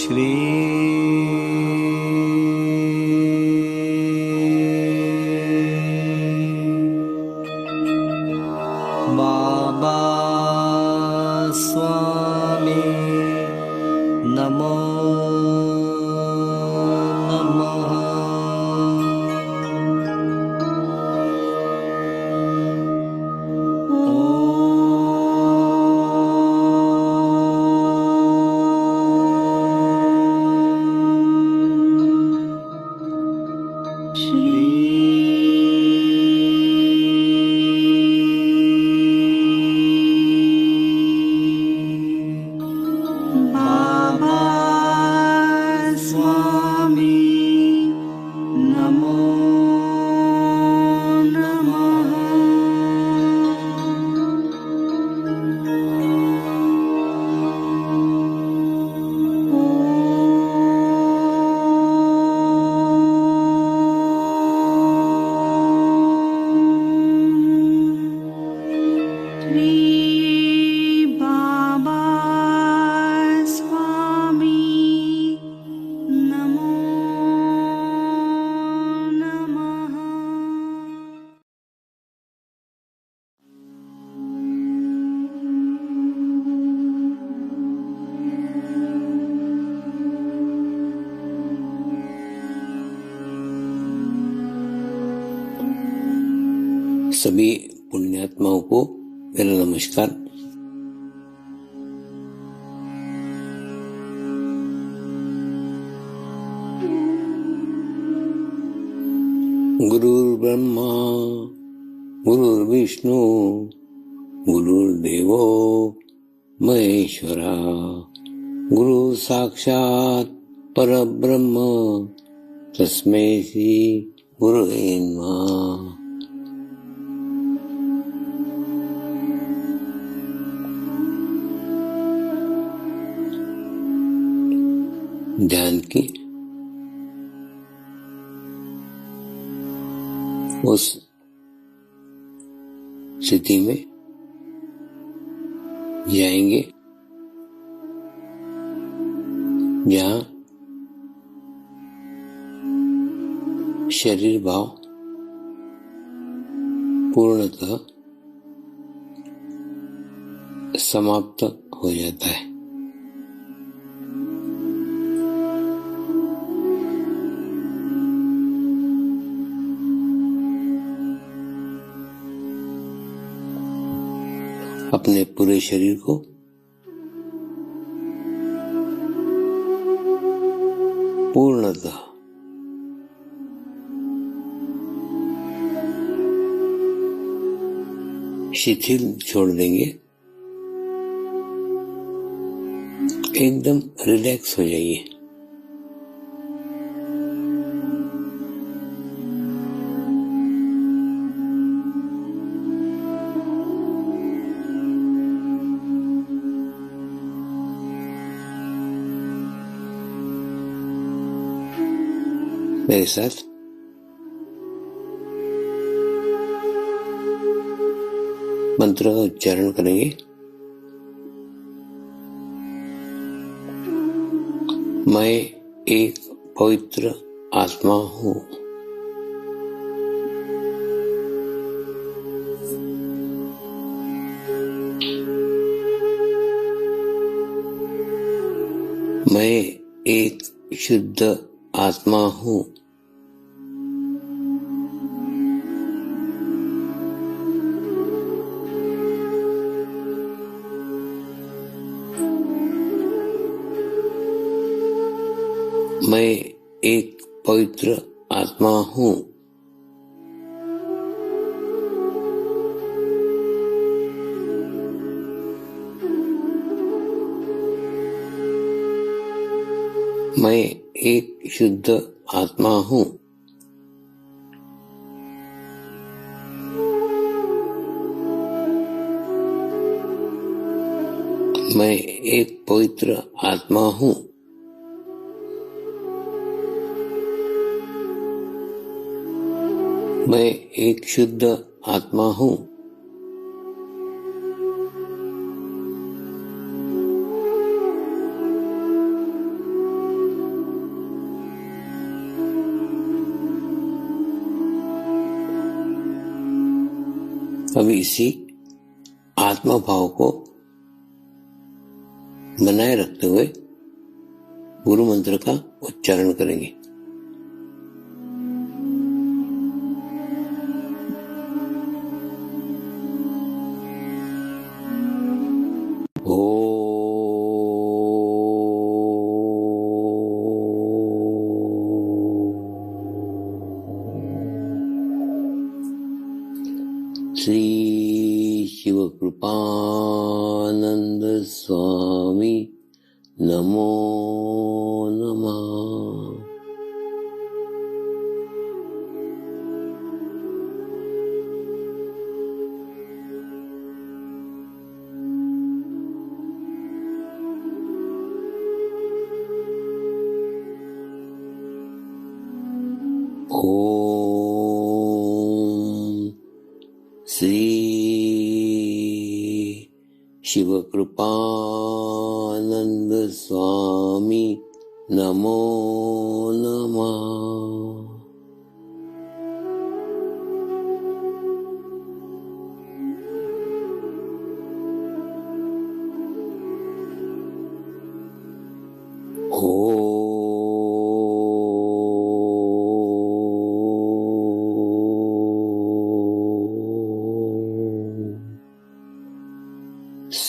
श्री बाबा स्वामी नमो नमः। सभी पुण्यात्माओं को मेरा नमस्कार। गुरुर्ब्रह्मा गुरुर्विष्णु गुरुर्देवो महेश्वरा गुरु साक्षात् परब्रह्म तस्मै श्री गुरुवे नमः। ध्यान की उस स्थिति में जाएंगे जहाँ शरीर भाव पूर्णतः समाप्त हो जाता है। अपने पूरे शरीर को पूर्णतः शिथिल छोड़ देंगे, एकदम रिलैक्स हो जाइए। मेरे साथ मंत्र का उच्चारण करेंगे। मैं एक पवित्र आत्मा हूँ। मैं एक शुद्ध आत्मा हूँ। मैं एक पवित्र आत्मा हूँ। मैं एक शुद्ध आत्मा हूँ। मैं एक पवित्र आत्मा हूँ। मैं एक शुद्ध आत्मा हूँ। अब इसी आत्मा भाव को बनाए रखते हुए गुरु मंत्र का उच्चारण करेंगे। श्री शिव कृपानंद स्वामी नमो नमः। ओम श्री शिव कृपानंद स्वामी नमो नमः।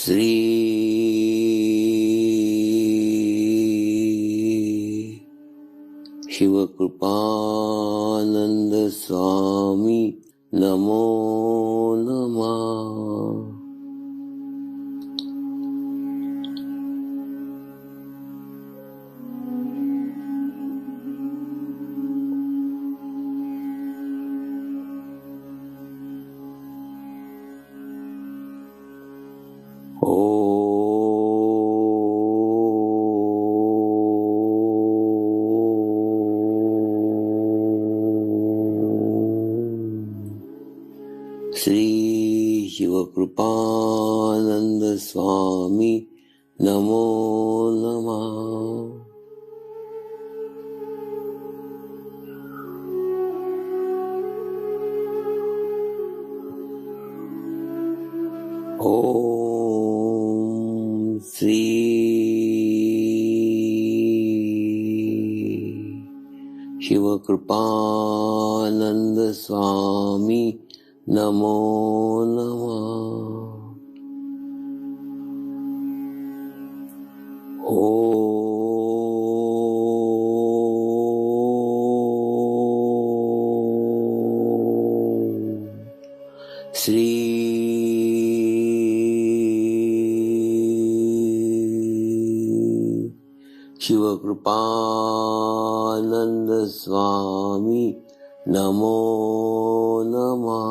श्री शिव कृपानंद स्वामी नमो नमः। श्री शिव कृपानंद स्वामी नमो नमः। ओम श्री शिव कृपानंद स्वामी नमो नमः। ओम श्री शिव कृपानंद स्वामी नमो नमः।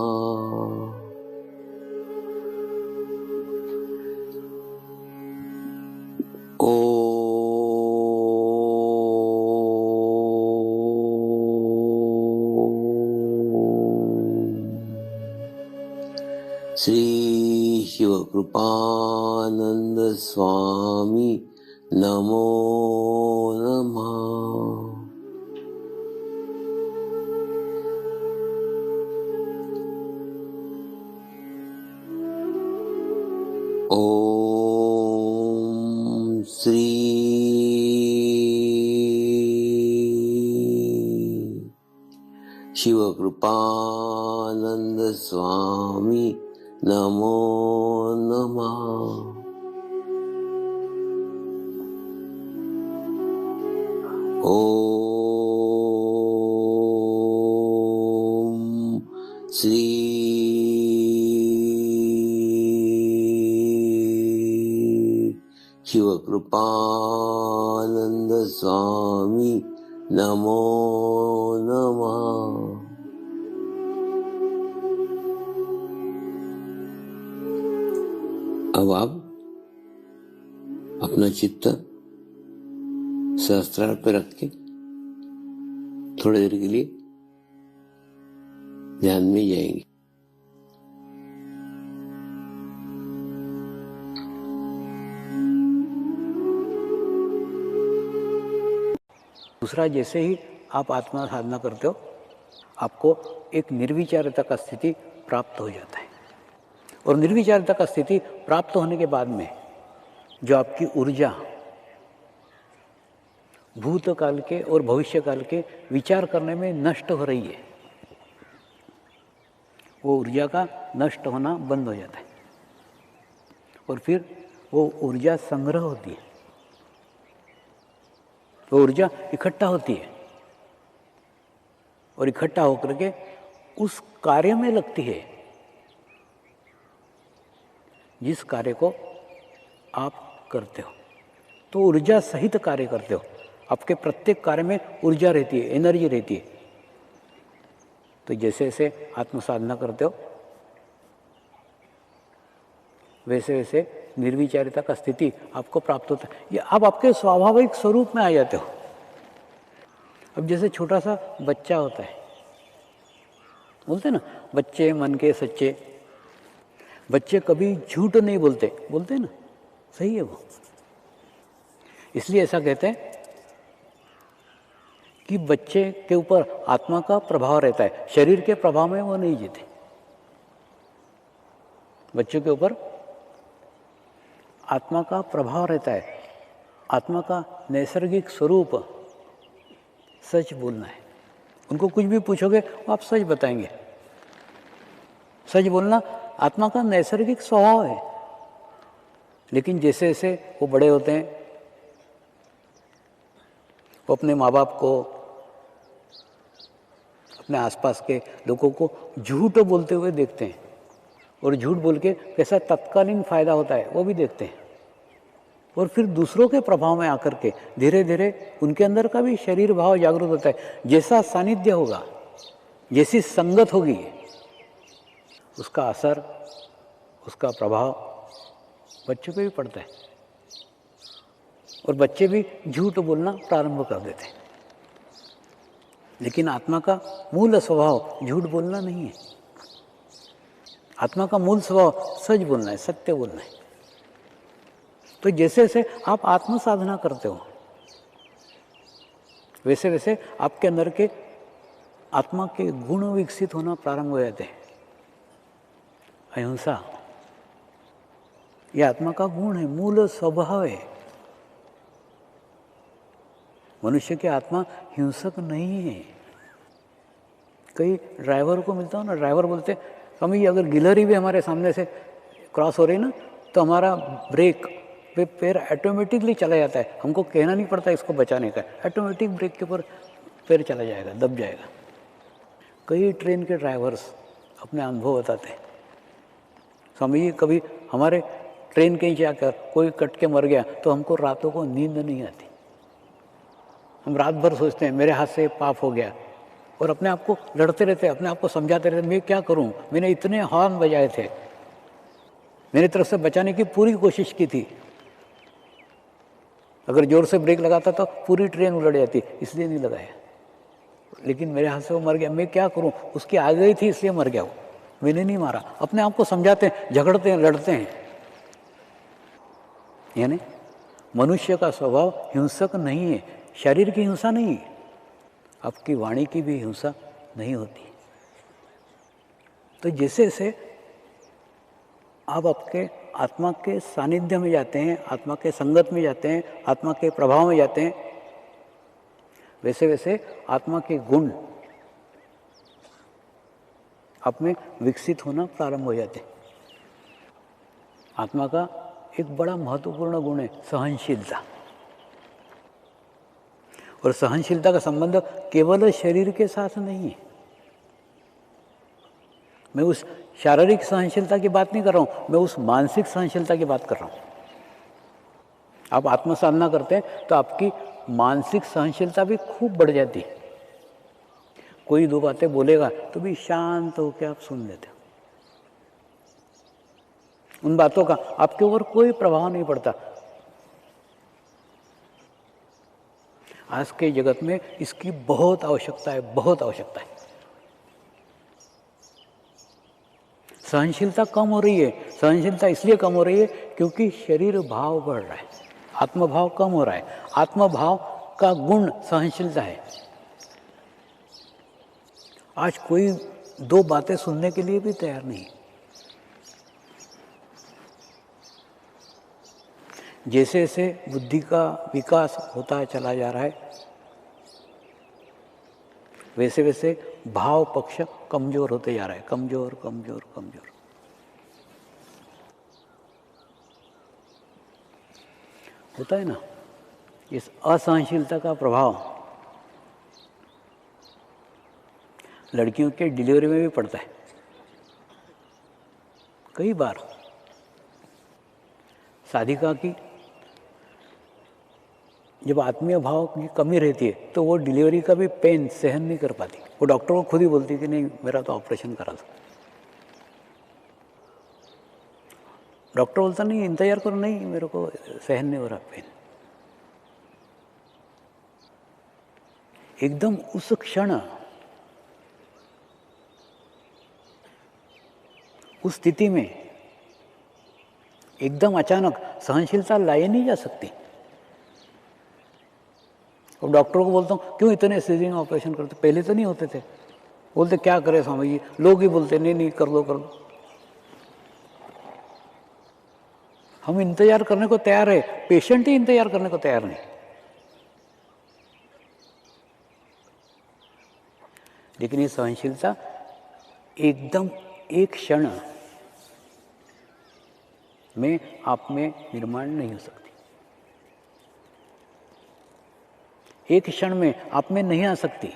श्री शिव कृपानंद स्वामी नमो नमः। ओम श्री शिव कृपानंद स्वामी नमो नमः। ओम श्री शिव कृपानंद स्वामी नमो नमः। अब आप अपना चित्त सहस्त्रार पे रख के थोड़ी देर के लिए ध्यान में जाएंगे। दूसरा, जैसे ही आप आत्मा साधना करते हो आपको एक निर्विचारता का स्थिति प्राप्त हो जाता है। और निर्विचारिता का स्थिति प्राप्त होने के बाद में जो आपकी ऊर्जा भूतकाल के और भविष्यकाल के विचार करने में नष्ट हो रही है, वो ऊर्जा का नष्ट होना बंद हो जाता है और फिर वो ऊर्जा संग्रह होती है, वो ऊर्जा इकट्ठा होती है और इकट्ठा होकर के उस कार्य में लगती है जिस कार्य को आप करते हो। तो ऊर्जा सहित कार्य करते हो, आपके प्रत्येक कार्य में ऊर्जा रहती है, एनर्जी रहती है। तो जैसे जैसे आत्म साधना करते हो वैसे वैसे निर्विचारिता का स्थिति आपको प्राप्त होता है, ये आप आपके स्वाभाविक स्वरूप में आ जाते हो। अब जैसे छोटा सा बच्चा होता है, बोलते ना बच्चे मन के सच्चे, बच्चे कभी झूठ नहीं बोलते, बोलते ना, सही है वो। इसलिए ऐसा कहते हैं कि बच्चे के ऊपर आत्मा का प्रभाव रहता है, शरीर के प्रभाव में वो नहीं जीते। बच्चों के ऊपर आत्मा का प्रभाव रहता है, आत्मा का नैसर्गिक स्वरूप सच बोलना है। उनको कुछ भी पूछोगे वो आप सच बताएंगे। सच बोलना आत्मा का नैसर्गिक स्वभाव है। लेकिन जैसे जैसे वो बड़े होते हैं, वो अपने माँ बाप को, अपने आसपास के लोगों को झूठ बोलते हुए देखते हैं और झूठ बोल के कैसा तत्कालीन फायदा होता है वो भी देखते हैं। और फिर दूसरों के प्रभाव में आकर के धीरे धीरे उनके अंदर का भी शरीर भाव जागृत होता है। जैसा सानिध्य होगा, जैसी संगत होगी, उसका असर, उसका प्रभाव बच्चों पे भी पड़ता है और बच्चे भी झूठ बोलना प्रारंभ कर देते हैं। लेकिन आत्मा का मूल स्वभाव झूठ बोलना नहीं है। आत्मा का मूल स्वभाव सच बोलना है, सत्य बोलना है। तो जैसे जैसे आप आत्म साधना करते हो वैसे वैसे आपके अंदर के आत्मा के गुण विकसित होना प्रारंभ हो जाते हैं। अहिंसा ये आत्मा का गुण है, मूल स्वभाव है। मनुष्य की आत्मा हिंसक नहीं है। कई ड्राइवर को मिलता हूँ ना, ड्राइवर बोलते स्वामी अगर गिलहरी भी हमारे सामने से क्रॉस हो रही ना तो हमारा ब्रेक पे पैर ऑटोमेटिकली चला जाता है, हमको कहना नहीं पड़ता इसको बचाने का, ऑटोमेटिक ब्रेक के ऊपर पैर चला जाएगा, दब जाएगा। कई ट्रेन के ड्राइवर्स अपने अनुभव बताते हैं, स्वामी जी कभी हमारे ट्रेन के नीचे आकर कोई कट के मर गया तो हमको रातों को नींद नहीं आती। हम रात भर सोचते हैं मेरे हाथ से पाप हो गया और अपने आप को लड़ते रहते, अपने आप को समझाते रहते, मैं क्या करूं, मैंने इतने हॉर्न बजाए थे, मेरी तरफ से बचाने की पूरी कोशिश की थी, अगर जोर से ब्रेक लगाता तो पूरी ट्रेन उलट जाती, इसलिए नहीं लगाया, लेकिन मेरे हाथ से वो मर गया, मैं क्या करूं, उसकी आ गई थी इसलिए मर गया वो, मैंने नहीं मारा। अपने आप को समझाते हैं, झगड़ते हैं, लड़ते हैं। यानी मनुष्य का स्वभाव हिंसक नहीं है, शरीर की हिंसा नहीं, आपकी वाणी की भी हिंसा नहीं होती। तो जैसे जैसे आप आपके आत्मा के सानिध्य में जाते हैं, आत्मा के संगत में जाते हैं, आत्मा के प्रभाव में जाते हैं, वैसे वैसे आत्मा के गुण आप में विकसित होना प्रारंभ हो जाते हैं। आत्मा का एक बड़ा महत्वपूर्ण गुण है सहनशीलता। और सहनशीलता का संबंध केवल शरीर के साथ नहीं है। मैं उस शारीरिक सहनशीलता की बात नहीं कर रहा हूं, मैं उस मानसिक सहनशीलता की बात कर रहा हूं। आप आत्म साधना करते हैं तो आपकी मानसिक सहनशीलता भी खूब बढ़ जाती है। कोई दो बातें बोलेगा तो भी शांत होकर आप सुन लेते हो, उन बातों का आपके ऊपर कोई प्रभाव नहीं पड़ता। आज के जगत में इसकी बहुत आवश्यकता है, बहुत आवश्यकता है। सहनशीलता कम हो रही है। सहनशीलता इसलिए कम हो रही है क्योंकि शरीर भाव बढ़ रहा है, आत्म भाव कम हो रहा है। आत्म भाव का गुण सहनशीलता है। आज कोई दो बातें सुनने के लिए भी तैयार नहीं। जैसे जैसे बुद्धि का विकास होता चला जा रहा है, वैसे वैसे भाव पक्ष कमजोर होते जा रहा है, कमजोर कमजोर कमजोर। होता है ना, इस असहनशीलता का प्रभाव लड़कियों के डिलीवरी में भी पड़ता है। कई बार साधिका की जब आत्मीय भाव की कमी रहती है तो वो डिलीवरी का भी पेन सहन नहीं कर पाती। वो डॉक्टर को खुद ही बोलती है कि नहीं, मेरा तो ऑपरेशन करा दो। डॉक्टर बोलता नहीं, इंतजार करो, नहीं मेरे को सहन नहीं हो रहा पेन। एकदम उस क्षण, उस स्थिति में एकदम अचानक सहनशीलता लाई नहीं जा सकती। और डॉक्टर को बोलता हूँ, क्यों इतने सीजरिंग ऑपरेशन करते, पहले तो नहीं होते थे। बोलते क्या करें स्वामी जी, लोग ही बोलते नहीं नहीं कर दो कर दो। हम इंतजार करने को तैयार है, पेशेंट ही इंतजार करने को तैयार नहीं। लेकिन ये सहनशीलता एकदम एक क्षण में आप में निर्माण नहीं हो सकती, एक क्षण में आप में नहीं आ सकती।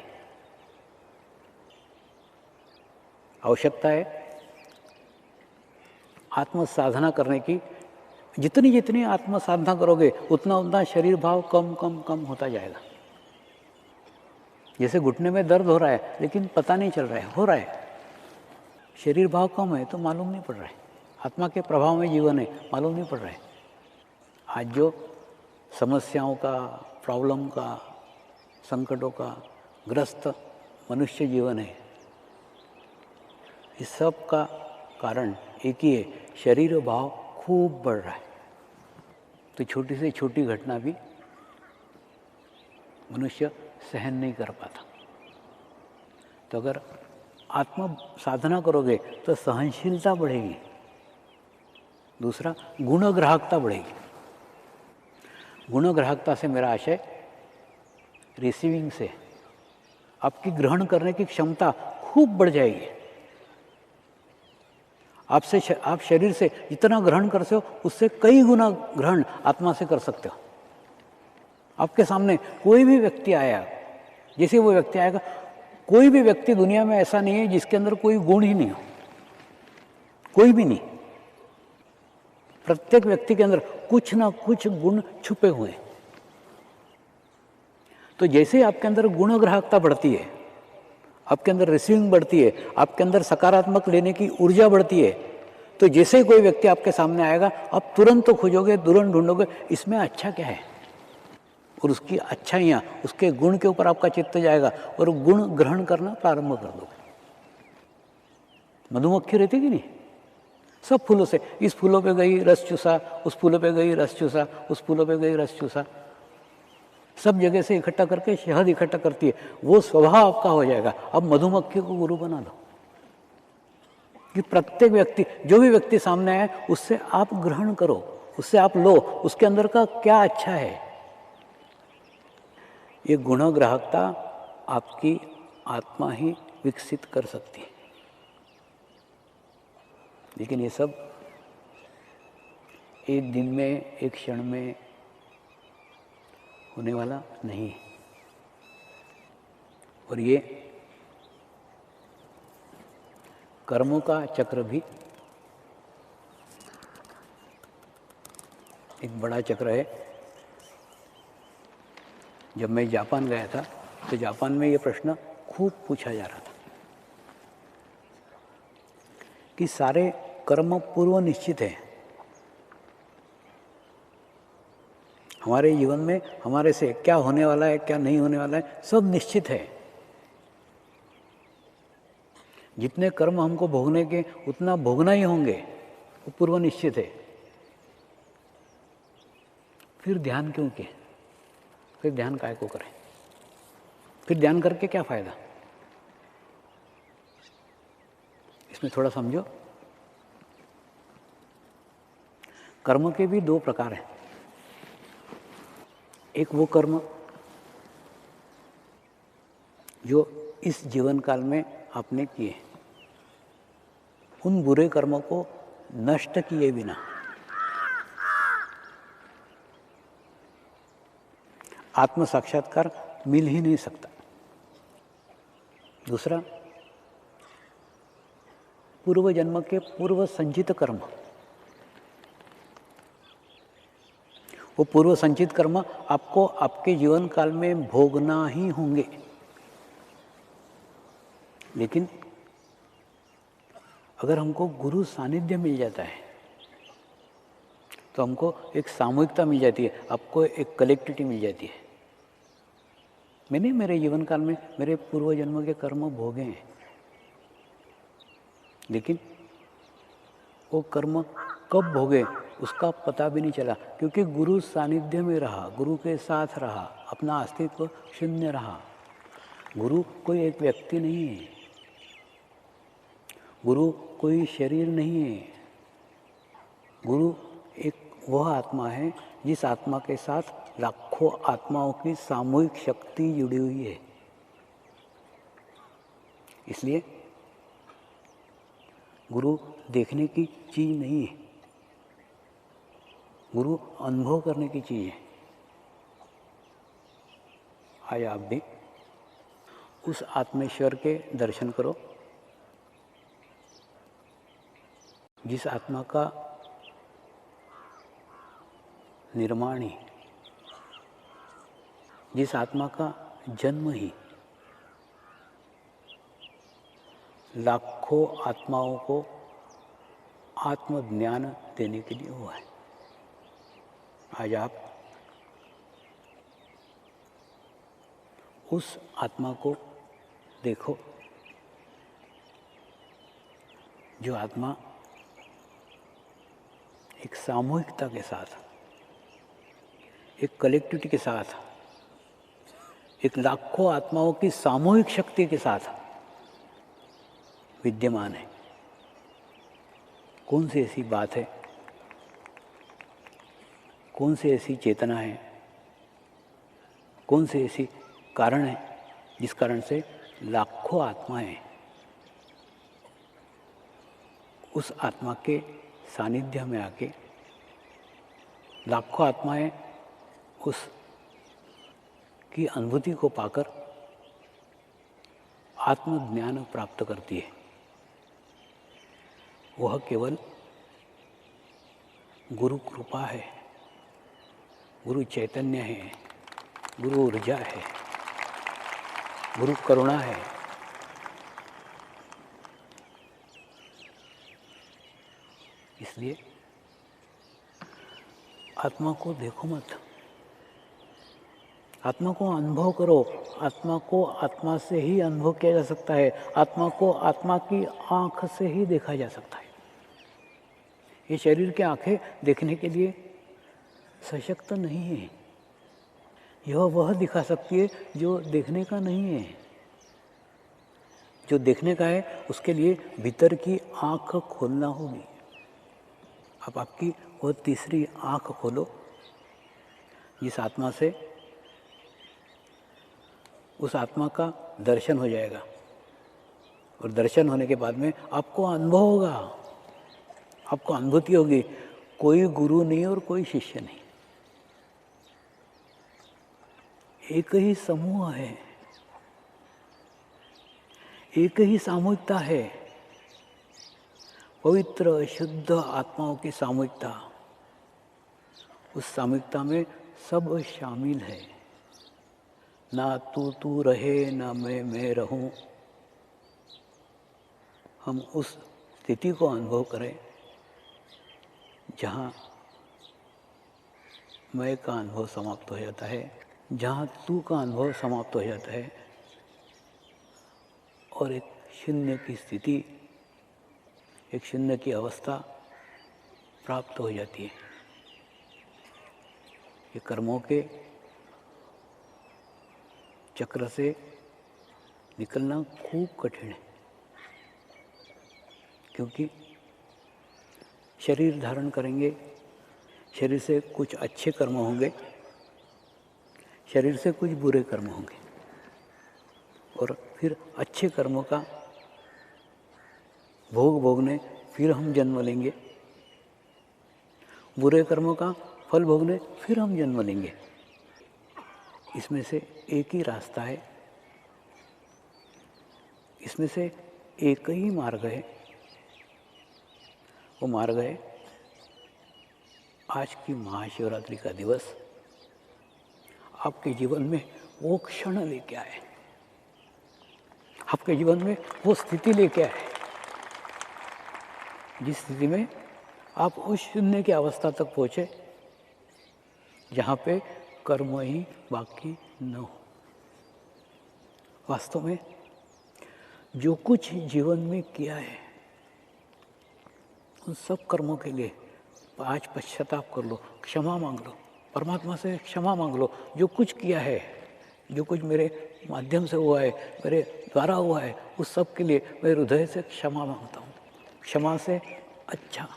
आवश्यकता है आत्म साधना करने की। जितनी जितनी आत्म साधना करोगे उतना उतना शरीर भाव कम कम कम होता जाएगा। जैसे घुटने में दर्द हो रहा है लेकिन पता नहीं चल रहा है, हो रहा है। शरीर भाव कम है तो मालूम नहीं पड़ रहा है, आत्मा के प्रभाव में जीवन है, मालूम नहीं पड़ रहा है। आज जो समस्याओं का, प्रॉब्लम का, संकटों का ग्रस्त मनुष्य जीवन है, इस सब का कारण एक ही है, शरीर भाव खूब बढ़ रहा है। तो छोटी से छोटी घटना भी मनुष्य सहन नहीं कर पाता। तो अगर आत्म साधना करोगे तो सहनशीलता बढ़ेगी। दूसरा, गुणग्राहकता बढ़ेगी। गुणग्राहकता से मेरा आशय रिसीविंग से, आपकी ग्रहण करने की क्षमता खूब बढ़ जाएगी। आप शरीर से जितना ग्रहण करते हो उससे कई गुना ग्रहण आत्मा से कर सकते हो। आपके सामने कोई भी व्यक्ति आया, जैसे वो व्यक्ति आएगा, कोई भी व्यक्ति दुनिया में ऐसा नहीं है जिसके अंदर कोई गुण ही नहीं हो, कोई भी नहीं। प्रत्येक व्यक्ति के अंदर कुछ ना कुछ गुण छुपे हुए हैं। तो जैसे आपके अंदर गुणग्राहकता बढ़ती है, आपके अंदर रिसीविंग बढ़ती है, आपके अंदर सकारात्मक लेने की ऊर्जा बढ़ती है, तो जैसे ही कोई व्यक्ति आपके सामने आएगा आप तुरंत तो खोजोगे, तुरंत ढूंढोगे इसमें अच्छा क्या है, और उसकी अच्छाइयाँ, उसके गुण के ऊपर आपका चित्त जाएगा और गुण ग्रहण करना प्रारंभ कर दोगे। मधुमक्खी रहती कि नहीं, सब फूलों से, इस फूलों पे गई रस चूसा, उस फूलों पे गई रस चूसा, उस फूलों पे गई रस चूसा, सब जगह से इकट्ठा करके शहद इकट्ठा करती है। वो स्वभाव आपका हो जाएगा। अब मधुमक्खी को गुरु बना दो कि प्रत्येक व्यक्ति, जो भी व्यक्ति सामने आए उससे आप ग्रहण करो, उससे आप लो, उसके अंदर का क्या अच्छा है। ये गुणग्राहकता आपकी आत्मा ही विकसित कर सकती है। लेकिन ये सब एक दिन में, एक क्षण में होने वाला नहीं है। और ये कर्मों का चक्र भी एक बड़ा चक्र है। जब मैं जापान गया था तो जापान में ये प्रश्न खूब पूछा जा रहा था कि सारे कर्म पूर्व निश्चित हैं। हमारे जीवन में हमारे से क्या होने वाला है, क्या नहीं होने वाला है, सब निश्चित है। जितने कर्म हमको भोगने के उतना भोगना ही होंगे, वो पूर्व निश्चित है। फिर ध्यान क्यों किए, फिर ध्यान काय को करें, फिर ध्यान करके क्या फायदा। इसमें थोड़ा समझो। कर्म के भी दो प्रकार हैं। एक वो कर्म जो इस जीवन काल में आपने किए, उन बुरे कर्मों को नष्ट किए बिना आत्म साक्षात्कार मिल ही नहीं सकता। दूसरा, पूर्व जन्म के पूर्व संचित कर्म, वो पूर्व संचित कर्म आपको आपके जीवन काल में भोगना ही होंगे। लेकिन अगर हमको गुरु सानिध्य मिल जाता है तो हमको एक सामूहिकता मिल जाती है, आपको एक कलेक्टिविटी मिल जाती है। मैंने मेरे जीवन काल में मेरे पूर्व जन्म के कर्म भोगे हैं, लेकिन वो कर्म कब भोगे उसका पता भी नहीं चला, क्योंकि गुरु सानिध्य में रहा, गुरु के साथ रहा, अपना अस्तित्व शून्य रहा। गुरु कोई एक व्यक्ति नहीं है, गुरु कोई शरीर नहीं है, गुरु एक वह आत्मा है जिस आत्मा के साथ लाखों आत्माओं की सामूहिक शक्ति जुड़ी हुई है। इसलिए गुरु देखने की चीज नहीं है, गुरु अनुभव करने की चीज है। आइए आप भी उस आत्मेश्वर के दर्शन करो जिस आत्मा का निर्माण ही, जिस आत्मा का जन्म ही लाखों आत्माओं को आत्मज्ञान देने के लिए हुआ है। आज आप उस आत्मा को देखो जो आत्मा एक सामूहिकता के साथ, एक कलेक्टिविटी के साथ, एक लाखों आत्माओं की सामूहिक शक्ति के साथ विद्यमान है। कौन सी ऐसी बात है, कौन सी ऐसी चेतना है, कौन से ऐसी कारण है जिस कारण से लाखों आत्माएं उस आत्मा के सानिध्य में आके, लाखों आत्माएं उस की अनुभूति को पाकर आत्मज्ञान प्राप्त करती है। वह केवल गुरु कृपा है, गुरु चैतन्य है, गुरु ऊर्जा है, गुरु करुणा है। इसलिए आत्मा को देखो मत, आत्मा को अनुभव करो। आत्मा को आत्मा से ही अनुभव किया जा सकता है, आत्मा को आत्मा की आँख से ही देखा जा सकता है। ये शरीर की आँखें देखने के लिए सशक्त नहीं है, यह वह दिखा सकती है जो देखने का नहीं है। जो देखने का है उसके लिए भीतर की आँख खोलना होगी। अब आपकी वह तीसरी आँख खोलो जिस आत्मा से उस आत्मा का दर्शन हो जाएगा, और दर्शन होने के बाद में आपको अनुभव होगा, आपको अनुभूति होगी। कोई गुरु नहीं और कोई शिष्य नहीं, एक ही समूह है, एक ही सामूहिकता है, पवित्र शुद्ध आत्माओं की सामूहिकता। उस सामूहिकता में सब शामिल है, ना तू रहे ना मैं रहूं। हम उस स्थिति को अनुभव करें जहाँ मैं का अनुभव समाप्त हो जाता है, जहाँ तू का अनुभव समाप्त हो जाता है, और एक शून्य की स्थिति, एक शून्य की अवस्था प्राप्त हो जाती है। ये कर्मों के चक्र से निकलना खूब कठिन है, क्योंकि शरीर धारण करेंगे, शरीर से कुछ अच्छे कर्म होंगे, शरीर से कुछ बुरे कर्म होंगे और फिर अच्छे कर्मों का भोग भोगने फिर हम जन्म लेंगे, बुरे कर्मों का फल भोगने फिर हम जन्म लेंगे। इसमें से एक ही रास्ता है, इसमें से एक ही मार्ग है। वो मार्ग है आज की महाशिवरात्रि का दिवस आपके जीवन में वो क्षण लेके आए, आपके जीवन में वो स्थिति लेके आए जिस स्थिति में आप उस शून्य की अवस्था तक पहुँचे जहाँ पे कर्म ही बाकी न हो। वास्तव में जो कुछ जीवन में किया है उन सब कर्मों के लिए आज पश्चाताप कर लो, क्षमा मांग लो, परमात्मा से क्षमा मांग लो। जो कुछ किया है, जो कुछ मेरे माध्यम से हुआ है, मेरे द्वारा हुआ है, उस सब के लिए मैं हृदय से क्षमा मांगता हूँ। क्षमा से अच्छा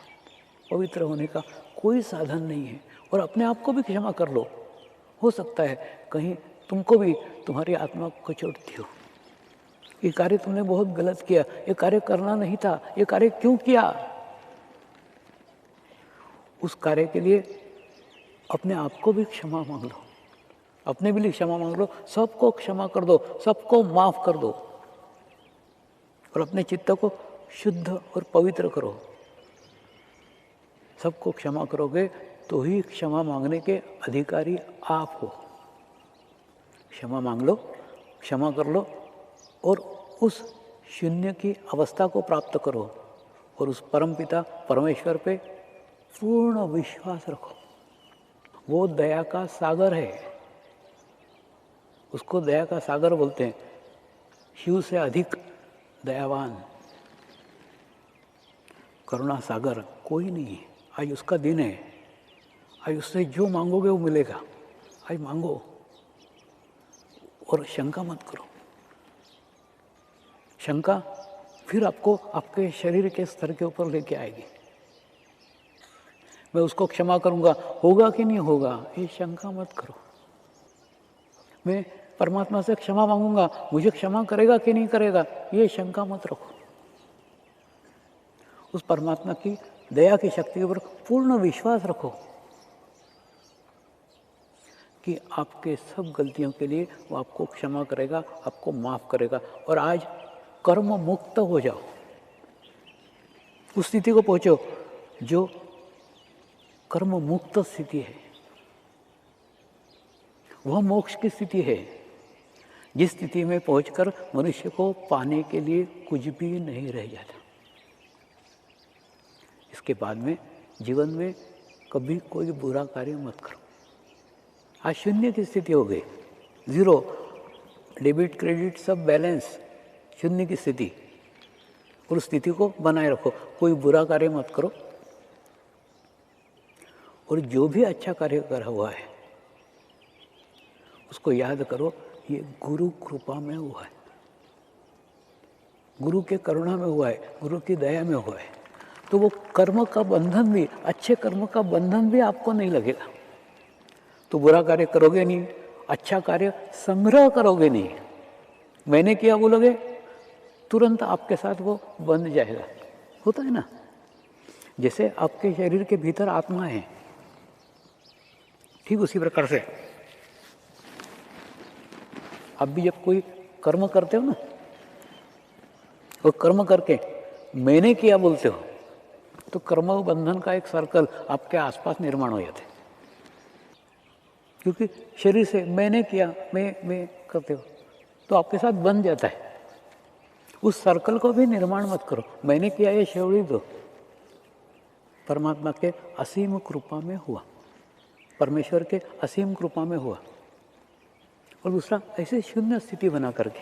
पवित्र होने का कोई साधन नहीं है। और अपने आप को भी क्षमा कर लो। हो सकता है कहीं तुमको भी तुम्हारी आत्मा को चोटती हो, ये कार्य तुमने बहुत गलत किया, ये कार्य करना नहीं था, ये कार्य क्यों किया। उस कार्य के लिए अपने आप को भी क्षमा मांग लो, अपने भी लिए क्षमा मांग लो, सबको क्षमा कर दो, सबको माफ कर दो और अपने चित्त को शुद्ध और पवित्र करो। सबको क्षमा करोगे तो ही क्षमा मांगने के अधिकारी आप हो। क्षमा मांग लो, क्षमा कर लो और उस शून्य की अवस्था को प्राप्त करो और उस परमपिता परमेश्वर पे पूर्ण विश्वास रखो। वो दया का सागर है, उसको दया का सागर बोलते हैं। शिव से अधिक दयावान करुणा सागर कोई नहीं है। आज उसका दिन है, आज उससे जो मांगोगे वो मिलेगा। आज मांगो और शंका मत करो। शंका फिर आपको आपके शरीर के स्तर के ऊपर लेके आएगी। मैं उसको क्षमा करूंगा, होगा कि नहीं होगा, ये शंका मत करो। मैं परमात्मा से क्षमा मांगूंगा, मुझे क्षमा करेगा कि नहीं करेगा, ये शंका मत रखो। उस परमात्मा की दया की शक्ति के ऊपर पूर्ण विश्वास रखो कि आपके सब गलतियों के लिए वो आपको क्षमा करेगा, आपको माफ करेगा। और आज कर्म मुक्त हो जाओ, उस स्थिति को पहुंचो जो कर्म मुक्त स्थिति है। वह मोक्ष की स्थिति है, जिस स्थिति में पहुंचकर मनुष्य को पाने के लिए कुछ भी नहीं रह जाता। इसके बाद में जीवन में कभी कोई बुरा कार्य मत करो। आज शून्य की स्थिति हो गई, जीरो, डेबिट क्रेडिट सब बैलेंस, शून्य की स्थिति। और उस स्थिति को बनाए रखो, कोई बुरा कार्य मत करो। और जो भी अच्छा कार्य करा हुआ है उसको याद करो, ये गुरु कृपा में हुआ है, गुरु के करुणा में हुआ है, गुरु की दया में हुआ है। तो वो कर्म का बंधन भी, अच्छे कर्म का बंधन भी आपको नहीं लगेगा। तो बुरा कार्य करोगे नहीं, अच्छा कार्य संग्रह करोगे नहीं, मैंने किया बोलोगे, तुरंत आपके साथ वो बंध जाएगा। होता है ना, जैसे आपके शरीर के भीतर आत्मा है, ठीक उसी प्रकार से आप भी जब कोई कर्म करते हो ना, वो कर्म करके मैंने किया बोलते हो, तो कर्म बंधन का एक सर्कल आपके आसपास निर्माण हो जाता है। क्योंकि शरीर से मैंने किया, मैं करते हो, तो आपके साथ बन जाता है। उस सर्कल को भी निर्माण मत करो, मैंने किया ये छोड़ दो। परमात्मा के असीम कृपा में हुआ, परमेश्वर के असीम कृपा में हुआ। और दूसरा, ऐसे शून्य स्थिति बना करके,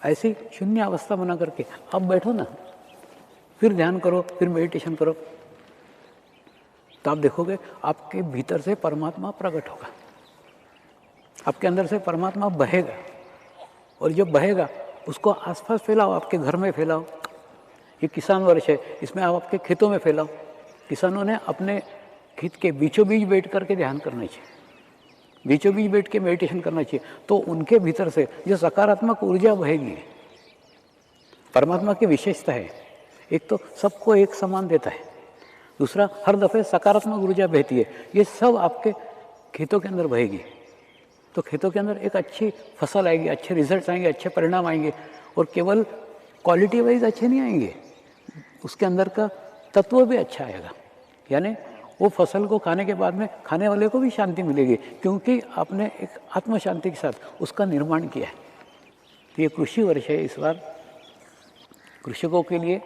ऐसी शून्य अवस्था बना करके आप बैठो ना, फिर ध्यान करो, फिर मेडिटेशन करो, तो आप देखोगे आपके भीतर से परमात्मा प्रकट होगा, आपके अंदर से परमात्मा बहेगा। और जब बहेगा उसको आसपास फैलाओ, आपके घर में फैलाओ। ये किसान वर्ष है, इसमें आप आपके खेतों में फैलाओ। किसानों ने अपने खेत के बीचों बीच बैठ करके ध्यान करना चाहिए, बीचों बीच बैठ के मेडिटेशन करना चाहिए, तो उनके भीतर से जो सकारात्मक ऊर्जा बहेगी। परमात्मा की विशेषता है, एक तो सबको एक समान देता है, दूसरा हर दफ़े सकारात्मक ऊर्जा बहती है। ये सब आपके खेतों के अंदर बहेगी, तो खेतों के अंदर एक अच्छी फसल आएगी, अच्छे रिजल्ट आएंगे, अच्छे परिणाम आएंगे। और केवल क्वालिटी वाइज अच्छे नहीं आएंगे, उसके अंदर का तत्व भी अच्छा आएगा। यानी वो फसल को खाने के बाद में खाने वाले को भी शांति मिलेगी, क्योंकि आपने एक आत्म शांति के साथ उसका निर्माण किया है। तो ये कृषि वर्ष है, इस बार कृषकों के लिए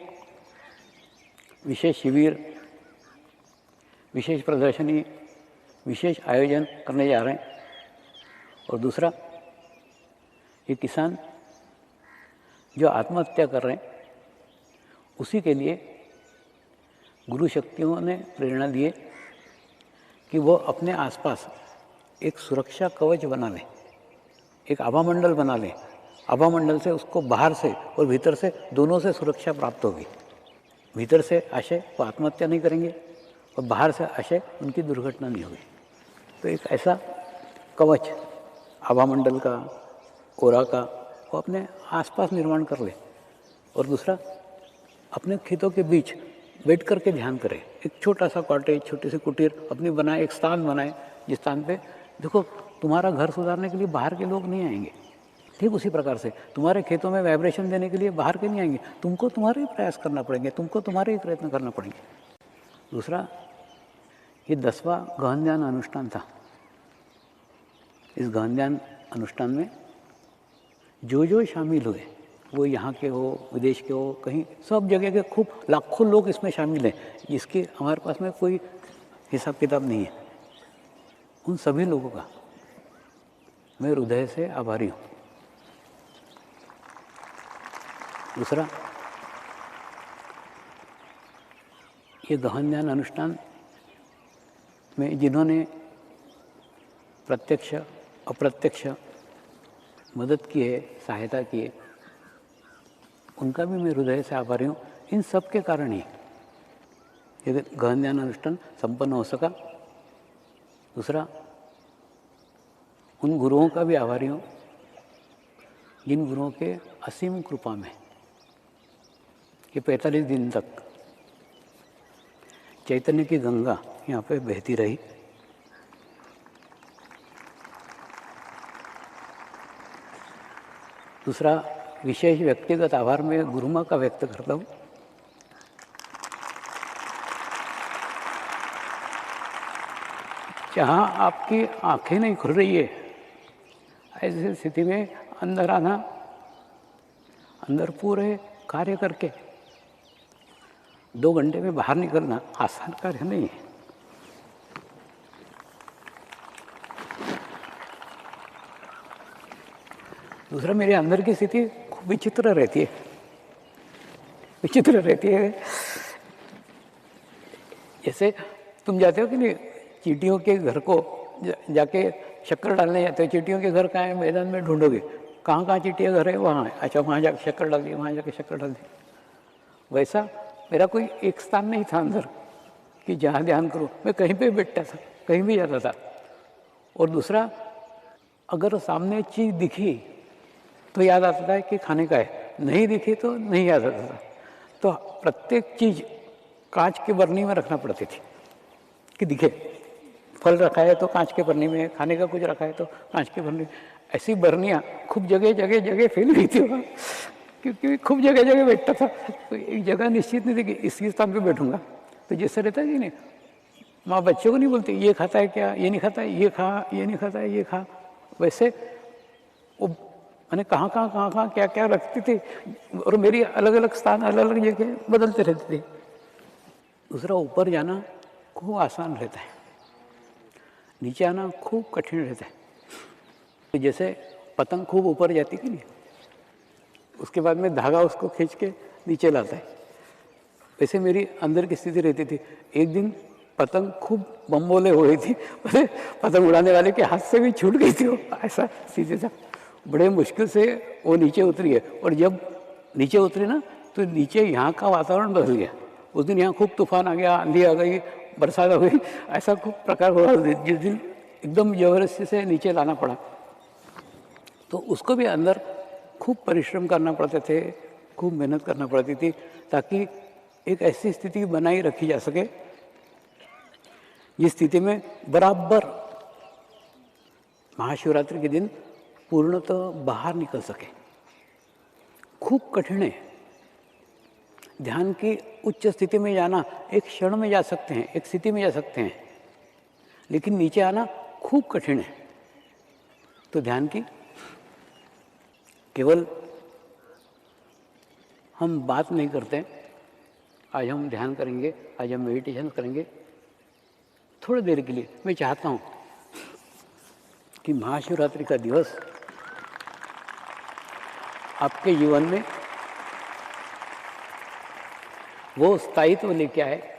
विशेष शिविर, विशेष प्रदर्शनी, विशेष आयोजन करने जा रहे हैं। और दूसरा, ये किसान जो आत्महत्या कर रहे हैं, उसी के लिए गुरु शक्तियों ने प्रेरणा दी है कि वो अपने आसपास एक सुरक्षा कवच बना लें, एक आभामंडल बना लें। आभामंडल से उसको बाहर से और भीतर से दोनों से सुरक्षा प्राप्त होगी। भीतर से आशय वो आत्महत्या नहीं करेंगे और बाहर से आशय उनकी दुर्घटना नहीं होगी। तो एक ऐसा कवच आभामंडल का, कोरा का, वो अपने आसपास निर्माण कर ले। और दूसरा, अपने खेतों के बीच बैठ करके ध्यान करें। एक छोटा सा कॉटेज, छोटी सी कुटीर अपनी बनाए, एक स्थान बनाए, जिस स्थान पे देखो तुम्हारा घर सुधारने के लिए बाहर के लोग नहीं आएंगे। ठीक उसी प्रकार से तुम्हारे खेतों में वाइब्रेशन देने के लिए बाहर के नहीं आएंगे, तुमको तुम्हारे ही प्रयास करना पड़ेंगे, तुमको तुम्हारे ही प्रयत्न करना पड़ेंगे। दूसरा, ये 10वां गहन ध्यान अनुष्ठान था। इस गहन ध्यान अनुष्ठान में जो शामिल हुए, वो यहाँ के हो, विदेश के हो, कहीं सब जगह के खूब लाखों लोग इसमें शामिल हैं, जिसके हमारे पास में कोई हिसाब किताब नहीं है। उन सभी लोगों का मैं हृदय से आभारी हूँ। दूसरा, ये गहन ध्यान अनुष्ठान में जिन्होंने प्रत्यक्ष अप्रत्यक्ष मदद की है, सहायता की है, उनका भी मैं हृदय से आभारी हूँ। इन सब के कारण ही ये गहन ध्यान अनुष्ठान संपन्न हो सका। दूसरा, उन गुरुओं का भी आभारी हूँ जिन गुरुओं के असीम कृपा में ये 45 दिन तक चैतन्य की गंगा यहाँ पे बहती रही। दूसरा, विशेष व्यक्तिगत आभार मैं गुरु माँ का व्यक्त करता हूँ। जहाँ आपकी आंखें नहीं खुल रही है, ऐसी स्थिति में अंदर आना, अंदर पूरे कार्य करके 2 घंटे में बाहर निकलना आसान कार्य नहीं है। दूसरा, मेरे अंदर की स्थिति खूब विचित्र रहती है, विचित्र रहती है। जैसे तुम जाते हो कि नहीं, चींटियों के घर को जाके शक्कर डालने जाते हो। चींटियों के घर कहाँ है, मैदान में ढूंढोगे, कहाँ कहाँ चींटिया घर है, वहाँ है। अच्छा, वहाँ जाके शक्कर डाल दी, वहाँ जाके शक्कर डाल दी। वैसा मेरा कोई एक स्थान नहीं था अंदर कि जहाँ ध्यान करूँ। मैं कहीं पे बैठता था, कहीं भी जाता था। और दूसरा, अगर सामने चीज़ दिखी तो याद आता था कि खाने का है, नहीं दिखी तो नहीं याद आता था। तो प्रत्येक चीज़ कांच के बरनी में रखना पड़ती थी कि दिखे। फल रखा है तो कांच के बरनी में, खाने का कुछ रखा है तो कांच के बरनी में। ऐसी बरनियाँ खूब जगह जगह जगह फैल गई थी वहाँ, क्योंकि खूब जगह जगह बैठता था। तो एक जगह निश्चित नहीं थी कि इसी स्थान पे बैठूंगा। तो जैसे रहता है कि नहीं, माँ बच्चों को नहीं बोलती ये खाता है क्या, ये नहीं खाता है, ये खा, ये नहीं खाता है, ये खा। वैसे वो मैंने कहाँ क्या क्या रखती थी, और मेरी अलग अलग स्थान अलग अलग जगह बदलते रहते थे। दूसरा, ऊपर जाना खूब आसान रहता है, नीचे आना खूब कठिन रहता है। तो जैसे पतंग खूब ऊपर जाती कि नहीं, उसके बाद में धागा उसको खींच के नीचे लाता है, वैसे मेरी अंदर की स्थिति रहती थी। एक दिन पतंग खूब बम्बोले हो गई थी, पतंग उड़ाने वाले के हाथ से भी छूट गई थी वो, ऐसा सीधे था। बड़े मुश्किल से वो नीचे उतरी है। और जब नीचे उतरी ना, तो नीचे यहाँ का वातावरण बदल गया। उस दिन यहाँ खूब तूफान आ गया, आंधी आ गई, बरसात हो गई, ऐसा खूब प्रकार हुआ। जिस दिन एकदम जबरदस्ती से नीचे लाना पड़ा। तो उसको भी अंदर खूब परिश्रम करना पड़ते थे, खूब मेहनत करना पड़ती थी, ताकि एक ऐसी स्थिति बनाई रखी जा सके जिस स्थिति में बराबर महाशिवरात्रि के दिन पूर्णतः बाहर निकल सके। खूब कठिन है। ध्यान की उच्च स्थिति में जाना एक क्षण में जा सकते हैं, एक स्थिति में जा सकते हैं, लेकिन नीचे आना खूब कठिन है। तो ध्यान की केवल हम बात नहीं करते, आज हम ध्यान करेंगे, आज हम मेडिटेशन करेंगे थोड़ी देर के लिए। मैं चाहता हूँ कि महाशिवरात्रि का दिवस आपके जीवन में वो स्थायित्व लेके आए,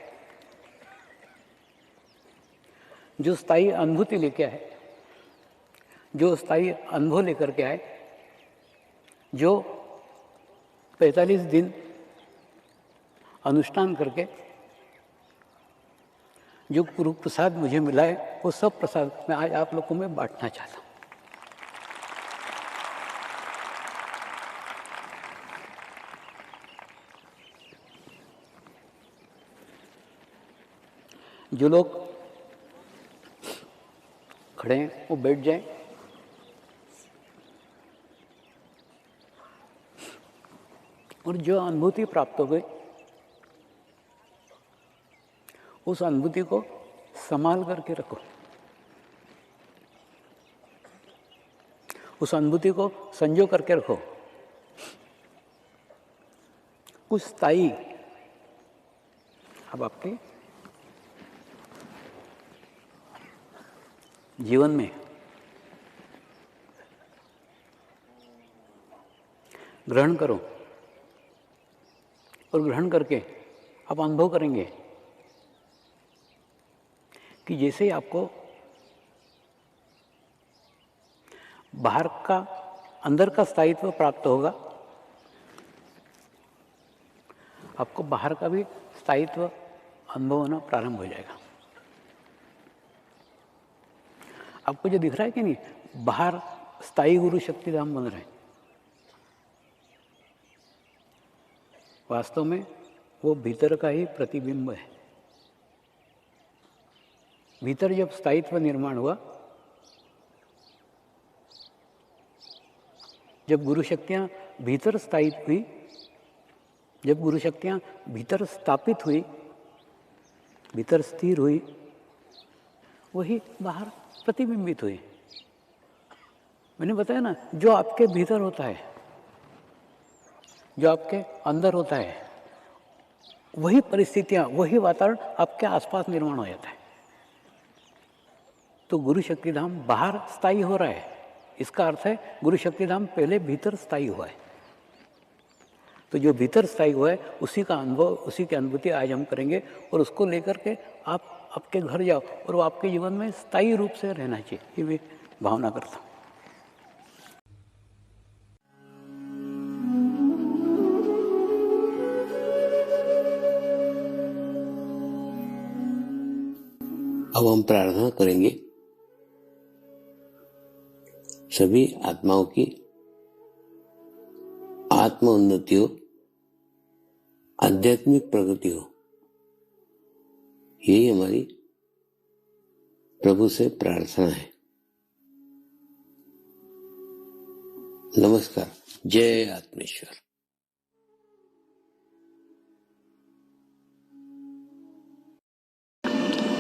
जो स्थायी अनुभूति लेके आए, जो स्थायी अनुभव लेकर के आए, जो 45 दिन अनुष्ठान करके जो गुरु प्रसाद मुझे मिला है, वो सब प्रसाद मैं आज आप लोगों में बांटना चाहता हूँ। जो लोग खड़े हैं वो बैठ जाएं। और जो अनुभूति प्राप्त हो गई उस अनुभूति को संभाल करके रखो, उस अनुभूति को संजो करके रखो। कुछ स्थायी अब आपके जीवन में ग्रहण करो, और ग्रहण करके आप अनुभव करेंगे कि जैसे ही आपको बाहर का अंदर का स्थायित्व प्राप्त होगा, आपको बाहर का भी स्थायित्व अनुभव होना प्रारंभ हो जाएगा। आपको जो दिख रहा है कि नहीं, बाहर स्थायी गुरु शक्तिधाम बन रहे हैं, वास्तव में वो भीतर का ही प्रतिबिंब है। भीतर जब स्थायित्व निर्माण हुआ, जब गुरु शक्तियाँ भीतर स्थायित हुई, जब गुरु शक्तियाँ भीतर स्थापित हुई, भीतर स्थिर हुई, वही बाहर प्रतिबिंबित हुई। मैंने बताया ना, जो आपके भीतर होता है, जो आपके अंदर होता है, वही परिस्थितियाँ, वही वातावरण आपके आसपास निर्माण हो जाता है। तो गुरु शक्तिधाम बाहर स्थायी हो रहा है, इसका अर्थ है गुरु शक्तिधाम पहले भीतर स्थायी हुआ है। तो जो भीतर स्थायी हुआ है उसी का अनुभव, उसी की अनुभूति आज हम करेंगे, और उसको लेकर के आप आपके घर जाओ और वो आपके जीवन में स्थायी रूप से रहना चाहिए, ये मैं भावना करता हूँ। अब हम प्रार्थना करेंगे सभी आत्माओं की आत्म उन्नति हो, आध्यात्मिक प्रगति हो, यही हमारी प्रभु से प्रार्थना है। नमस्कार। जय आत्मेश्वर।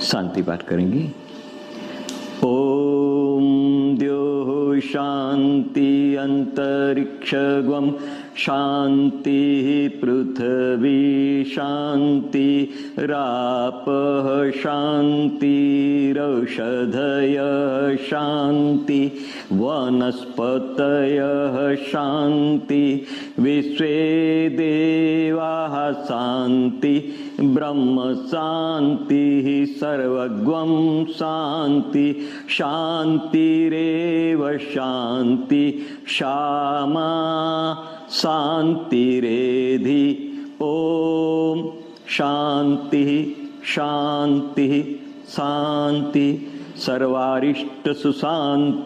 शांति पाठ करेंगे। ओम द्योः शांति अंतरिक्षगम शांति पृथ्वी शांति रापः शांतिरौषधयः शांति वनस्पतयः शांति विश्वे देवाः शांति ब्रह्म शांति सर्वगं शांति शांतिरेव शांति क्षमा शांतिरेधि। ओम शांति शांति शांति सर्वारिष्ट सुशांतिर्भवतु।